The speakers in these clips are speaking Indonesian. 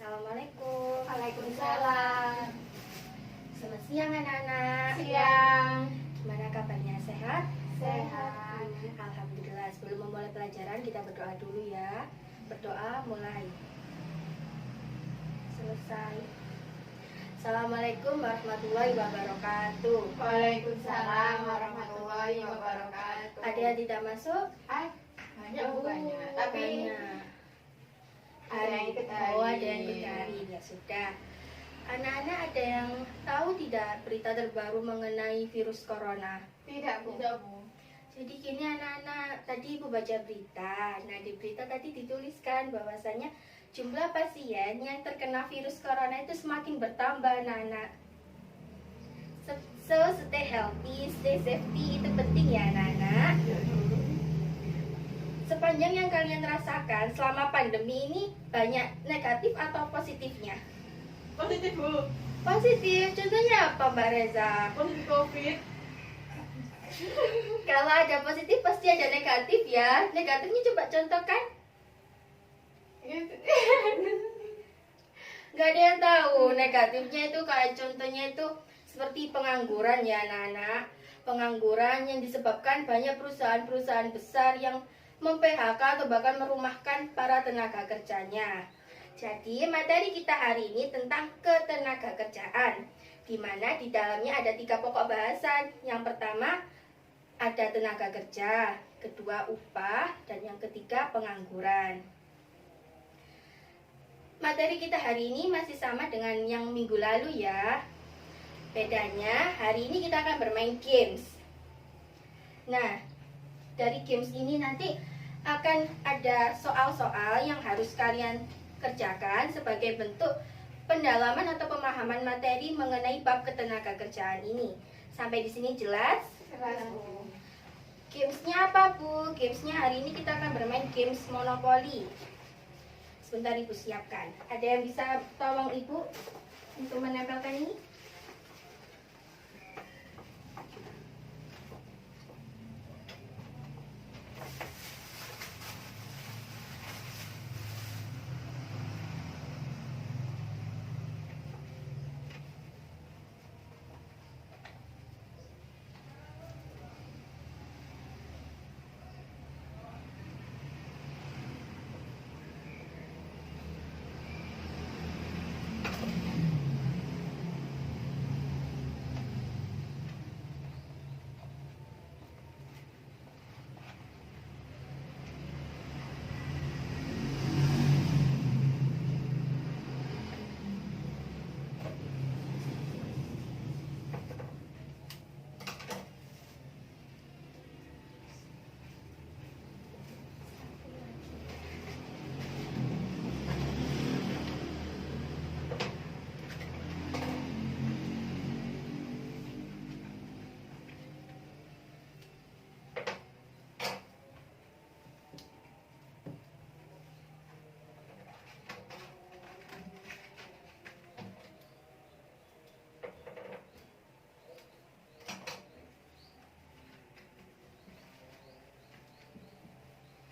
Assalamualaikum. Waalaikumsalam. Selamat siang anak-anak. Siang. Gimana kabarnya? Sehat? Sehat. Alhamdulillah. Sebelum memulai pelajaran kita berdoa dulu ya. Berdoa mulai. Selesai. Assalamualaikum warahmatullahi wabarakatuh. Waalaikumsalam warahmatullahi wabarakatuh. Ada yang tidak masuk? Banyak bukannya, tapi banyak. ada yang ikut hari. Oh, ada yang ikut hari. Ya sudah. Anak-anak ada yang tahu tidak berita terbaru mengenai virus corona? Tidak, Bu. Jadi gini anak-anak, tadi Ibu baca berita. Nah, di berita tadi dituliskan bahwasanya jumlah pasien yang terkena virus corona itu semakin bertambah anak-anak. So, stay healthy, stay safety, itu penting ya anak-anak. Sepanjang yang kalian rasakan selama pandemi ini, banyak negatif atau positifnya? Positif, Bu. Positif, contohnya apa Mbak Reza? Positif COVID. Kalau ada positif pasti ada negatif ya. Negatifnya coba contohkan. Nggak ada yang tahu. Negatifnya itu kayak contohnya itu seperti pengangguran ya anak-anak. Pengangguran yang disebabkan banyak perusahaan-perusahaan besar yang mem-PHK atau bahkan merumahkan para tenaga kerjanya. Jadi materi kita hari ini tentang ketenaga kerjaan, di mana di dalamnya ada 3 pokok bahasan. Yang pertama ada tenaga kerja, kedua upah, dan yang ketiga pengangguran. Materi kita hari ini masih sama dengan yang minggu lalu ya. Bedanya hari ini kita akan bermain games. Nah, dari games ini nanti akan ada soal-soal yang harus kalian kerjakan sebagai bentuk pendalaman atau pemahaman materi mengenai bab ketenaga kerjaan ini. Sampai di sini jelas? Jelas, Bu. Gamesnya apa Bu? Gamesnya hari ini kita akan bermain games monopoli. Sebentar Ibu siapkan. Ada yang bisa tolong Ibu untuk menempelkan ini?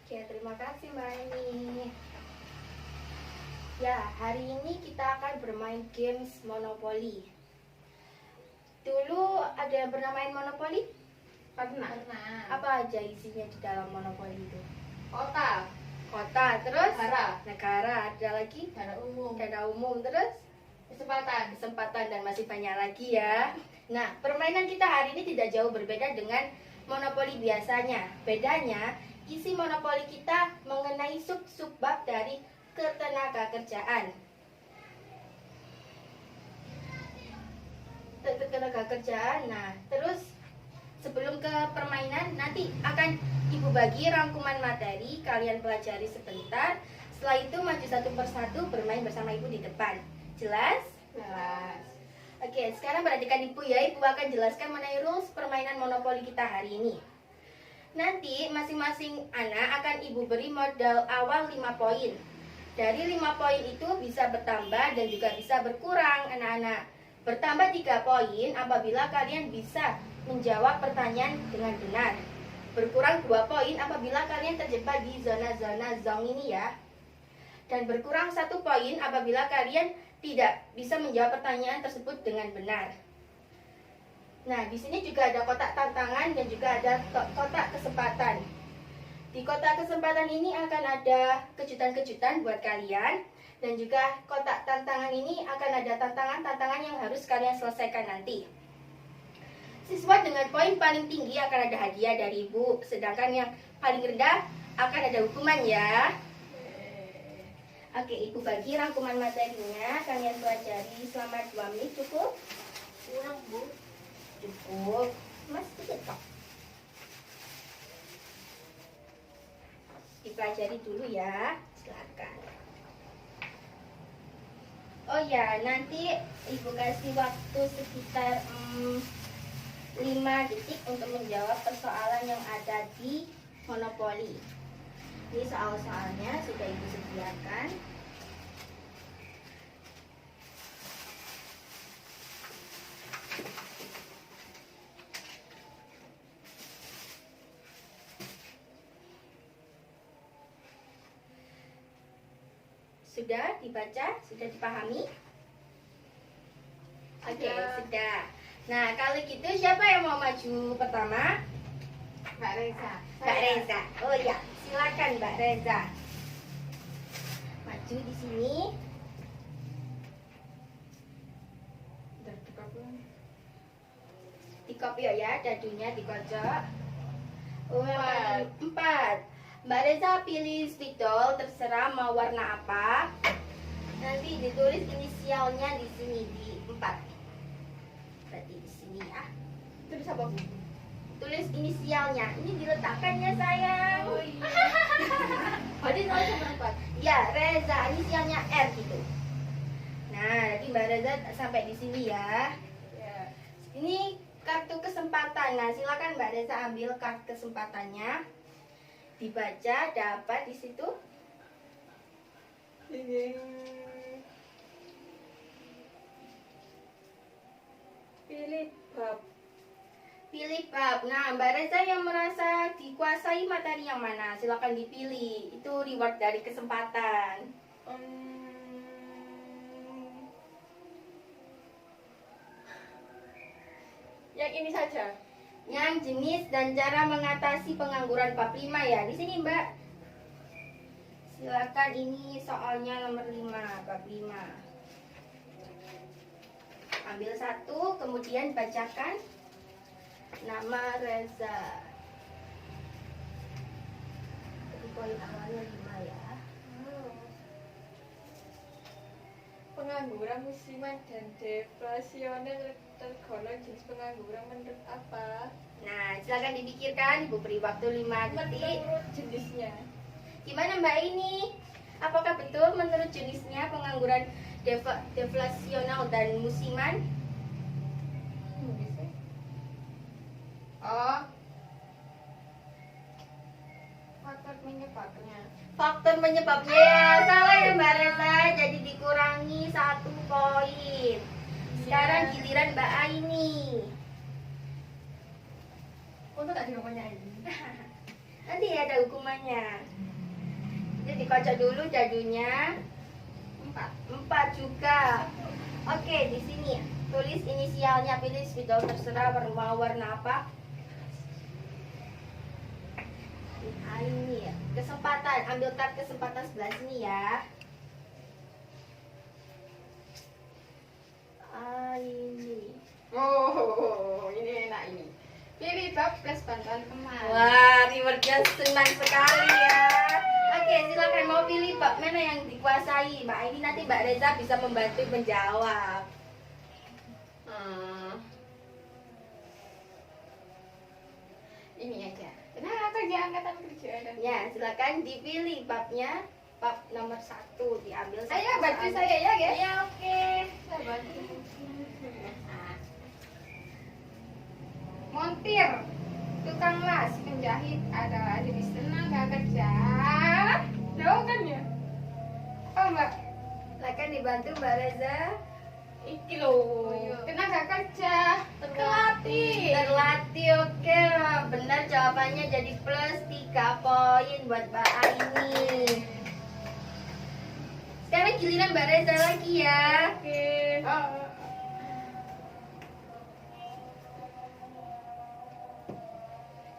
Oke, terima kasih Mbak Eni. Ya, hari ini kita akan bermain games monopoli. Dulu ada yang pernah main monopoli? Pernah. Apa aja isinya di dalam monopoli itu? Kota. Kota, terus? Negara. Negara, ada lagi? Dana umum. Dana umum, terus? Kesempatan, dan masih banyak lagi ya. Nah, permainan kita hari ini tidak jauh berbeda dengan monopoli biasanya. Bedanya, isi monopoli kita mengenai sub-bab dari ketenaga kerjaan. Ketenaga kerjaan. Nah, terus sebelum ke permainan nanti akan Ibu bagi rangkuman materi, kalian pelajari sebentar. Setelah itu maju satu persatu bermain bersama Ibu di depan. Jelas? Jelas. Oke, sekarang perhatikan Ibu ya. Ibu akan jelaskan mengenai rules permainan monopoli kita hari ini. Nanti masing-masing anak akan Ibu beri modal awal 5 poin. Dari 5 poin itu bisa bertambah dan juga bisa berkurang anak-anak. Bertambah 3 poin apabila kalian bisa menjawab pertanyaan dengan benar. Berkurang 2 poin apabila kalian terjebak di zona-zona zong ini ya. dan berkurang 1 poin apabila kalian tidak bisa menjawab pertanyaan tersebut dengan benar. Nah, di sini juga ada kotak tantangan dan juga ada kotak kesempatan. Di kotak kesempatan ini akan ada kejutan-kejutan buat kalian, dan juga kotak tantangan ini akan ada tantangan-tantangan yang harus kalian selesaikan nanti. Siswa dengan poin paling tinggi akan ada hadiah dari Ibu, sedangkan yang paling rendah akan ada hukuman ya. Oke, Ibu bagi rangkuman materinya, kalian pelajari selama 2 menit cukup? Kurang, Bu. Cukup. Mas, tetap. Dipelajari dulu ya, silakan. Oh ya, nanti Ibu kasih waktu sekitar 5 detik untuk menjawab persoalan yang ada di monopoli. Ini soal-soalnya sudah Ibu sediakan. Sudah dibaca? Sudah dipahami? Oke, sudah. Nah, kalau gitu siapa yang mau maju pertama? Mbak Reza. Mbak Reza. Oh ya, silakan Mbak Reza. Maju di sini. Dikopi ya, dadunya dikocok. Oh, 4. Mbak Reza pilih spidol, terserah mau warna apa. Nanti ditulis inisialnya di sini di 4. Berarti di sini ya. Terus apa, Bu? Tulis inisialnya. Ini diletakkan ya sayang. Oh iya. Jadi 0 sampai 4. Ya, Reza, inisialnya R gitu. Nah, nanti Mbak Reza sampai di sini ya. Ya. Ini kartu kesempatan. Nah, silakan Mbak Reza ambil kartu kesempatannya. Dibaca, ada apa di situ? Pilih bab. Pilih bab. Nah, Mbak Reza yang merasa dikuasai materi yang mana? Silakan dipilih. Itu reward dari kesempatan. Yang ini saja. Yang jenis dan cara mengatasi pengangguran bab 5 ya. Di sini, Mbak. Silakan, ini soalnya nomor 5, bab 5. Ambil 1, kemudian bacakan nama Reza. Jadi poin awalnya 5 ya. Pengangguran musiman dan deflasional tergolong jenis pengangguran menurut apa? Nah, silakan dipikirkan. Ibu beri waktu 5 detik. Menurut jenisnya. Gimana Mbak ini? Apakah betul menurut jenisnya pengangguran deflasional dan musiman? Oh, faktor penyebabnya. Faktor penyebabnya ya, salah ya Mbak Reza. Jadi dikurangi 1 poin. Sekarang giliran Mbak Aini. Untuk tak dikomanya ini. Nanti ada hukumannya. Jadi dikocok dulu jadunya. 4 juga. Oke, di sini tulis inisialnya, pilih spidol terserah mau warna apa. Nah, ini ya. Kesempatan, ambil kartu kesempatan sebelah sini ya. Ini. Oh, ini enak ini. Pilih bab plus bantuan teman. Wah, rewardnya senang sekali ya. Oke, silakan mau pilih bab mana yang dikuasai. Mbak ini nanti Mbak Reza bisa membantu menjawab. Ini aja. Kenapa dia angkatan kerja ada? Ya, silakan dipilih babnya. Bab nomor 1 diambil. Ayo bantu saya ya, guys. Ya, oke. Saya bantu. Montir, tukang las, penjahit adalah jenis tenaga kerja. Tahu kan ya? Oh Mbak, Silakan dibantu Mbak Reza. iki loh. Tenaga kerja terlatih. Terlatih, oke. Benar jawabannya, jadi plus 3 poin buat Mbak Aini. giliran Mbak Reza lagi ya. Oke.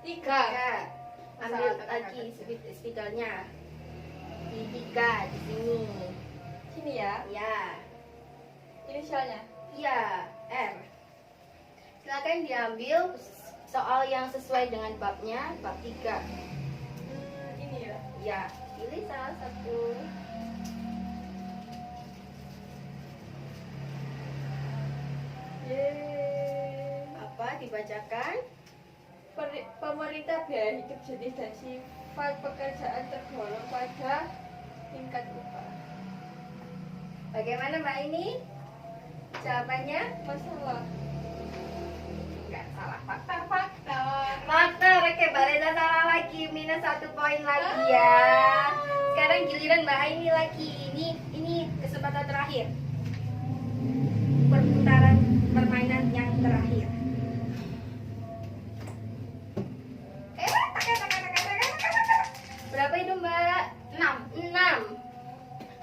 Tiga. Ambil lagi spidolnya. Di 3 di sini. Sini ya. Ya. Inisialnya. Iya, R. Silakan diambil soal yang sesuai dengan babnya, bab 3. Ini ya. Ya, pilih salah satu. Yeay. Apa dibacakan? Pemerintah biaya hidup jenis dan sifat pekerjaan tergolong pada tingkat upah. Bagaimana Mbak ini? Jawabannya? Masalah. Enggak salah, fakta. Faktor, oke Mbak Reza salah lagi, minus 1 poin lagi ya. Sekarang giliran Mbak Aini lagi. Ini kesempatan terakhir. Perputaran permainan yang terakhir. Berapa itu Mbak? 6.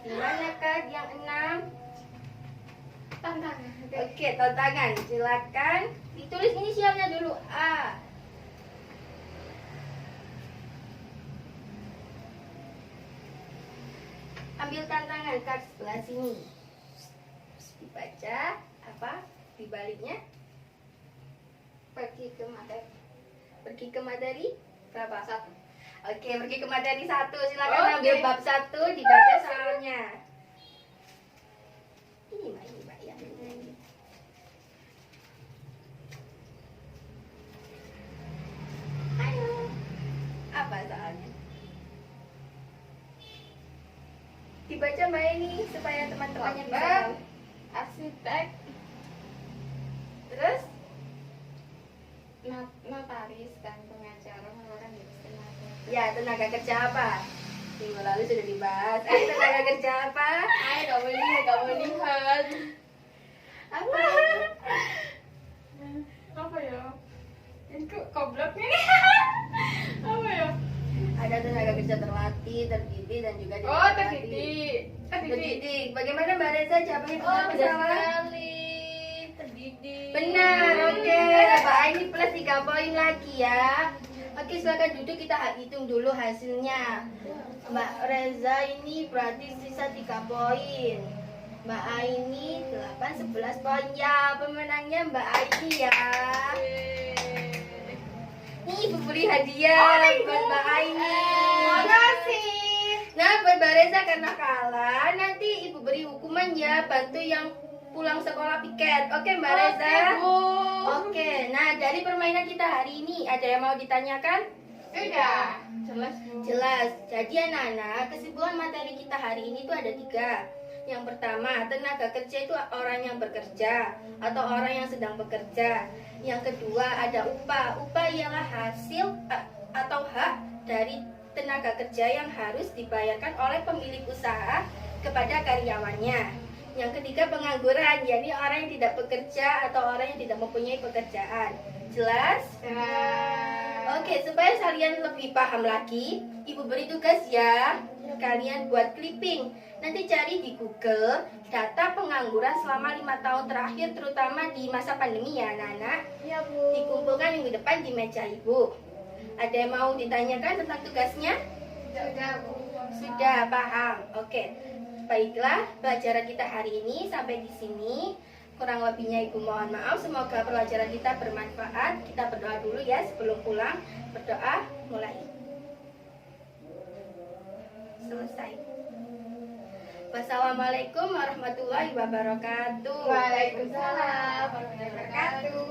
Di mana kak yang 6? Tantangan. Oke, tantangan. Silakan ditulis inisialnya dulu. A. Ambil tantangan kak sebelah sini. Dibaca apa? Di baliknya Pergi ke materi. pergi ke materi berapa? 1. Oke, pergi ke materi 1. Silakan Oke. ambil bab 1, dibaca soalnya. Ini Mbak ya. Ayo. Apa soalnya? Dibaca Mbak ini supaya teman-temannya bisa Mbak. tahu. Arsitek, Terus notaris dan pengacara merupakan jenis tenaga. ya tenaga kerja apa? Minggu lalu sudah dibahas. Tenaga kerja apa? Ayo gak boleh lihat. Apa? Apa ya? Ini kok goblok nih. Apa ya? Ada tenaga kerja terlatih, terdidik dan juga tidak Oh, terlatih. terdidik. Terdidik. Bagaimana Mbak Reza jawabannya Oh, benar benar salah? sekali. Terdidik. Benar, oke. Mbak Aini plus 3 poin lagi ya. Oke, silakan duduk, kita hitung dulu hasilnya. Mbak Reza ini berarti sisa 3 poin. Mbak Aini 8, 11 poin. Ya, pemenangnya Mbak Aini ya. Nih, Ibu beli hadiah buat Mbak Aini. Makasih. Nah, buat Mbak Reza karena kalah, nanti Ibu beri hukuman ya, bantu yang pulang sekolah piket. Oke, Mbak Reza? Oke, Bu. Oke, nah dari permainan kita hari ini, ada yang mau ditanyakan? Sudah. Jelas, Bu. Jelas. Jadi anak-anak, kesimpulan materi kita hari ini tuh ada 3. Yang pertama, tenaga kerja itu orang yang bekerja atau orang yang sedang bekerja. Yang kedua, ada upah. Upah ialah hasil atau hak dari tenaga kerja yang harus dibayarkan oleh pemilik usaha kepada karyawannya. Yang ketiga, pengangguran, yakni orang yang tidak bekerja atau orang yang tidak mempunyai pekerjaan. Jelas? Oke, supaya kalian lebih paham lagi, Ibu beri tugas ya. Kalian buat clipping. Nanti cari di Google data pengangguran selama 5 tahun terakhir, terutama di masa pandemi ya anak-anak. Iya, Bu. Dikumpulkan minggu depan di meja Ibu. Ada yang mau ditanyakan tentang tugasnya? Sudah, Bu. Sudah paham. Oke. Baiklah, pelajaran kita hari ini sampai di sini. Kurang lebihnya Ibu mohon maaf. Semoga pelajaran kita bermanfaat. Kita berdoa dulu ya sebelum pulang. Berdoa mulai. Selesai. Wassalamualaikum warahmatullahi wabarakatuh. Waalaikumsalam warahmatullahi wabarakatuh.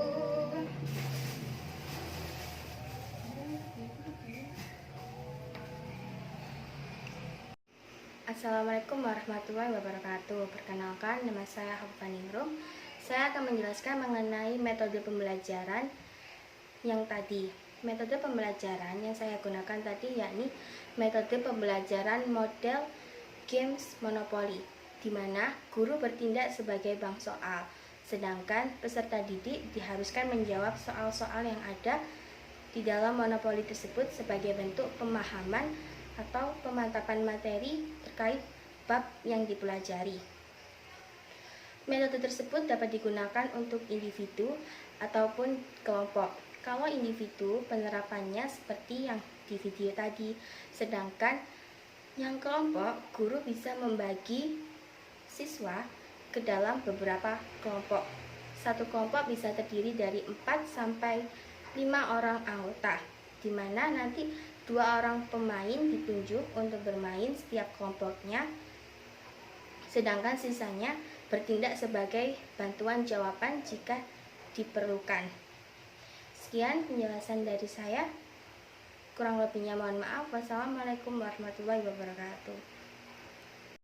Assalamualaikum warahmatullahi wabarakatuh. Perkenalkan, nama saya Hafifah Ningrum. Saya akan menjelaskan mengenai metode pembelajaran yang tadi. Metode pembelajaran yang saya gunakan tadi yakni metode pembelajaran model games Monopoly, di mana guru bertindak sebagai bank soal, sedangkan peserta didik diharuskan menjawab soal-soal yang ada di dalam monopoli tersebut sebagai bentuk pemahaman atau pemantapan materi terkait bab yang dipelajari. Metode tersebut dapat digunakan untuk individu ataupun kelompok. Kalau individu, penerapannya seperti yang di video tadi, sedangkan yang kelompok, guru bisa membagi siswa ke dalam beberapa kelompok. Satu kelompok bisa terdiri dari 4 sampai 5 orang anggota, di mana nanti 2 orang pemain ditunjuk untuk bermain setiap kelompoknya, sedangkan sisanya bertindak sebagai bantuan jawaban jika diperlukan. Sekian penjelasan dari saya. Kurang lebihnya mohon maaf. Wassalamualaikum warahmatullahi wabarakatuh.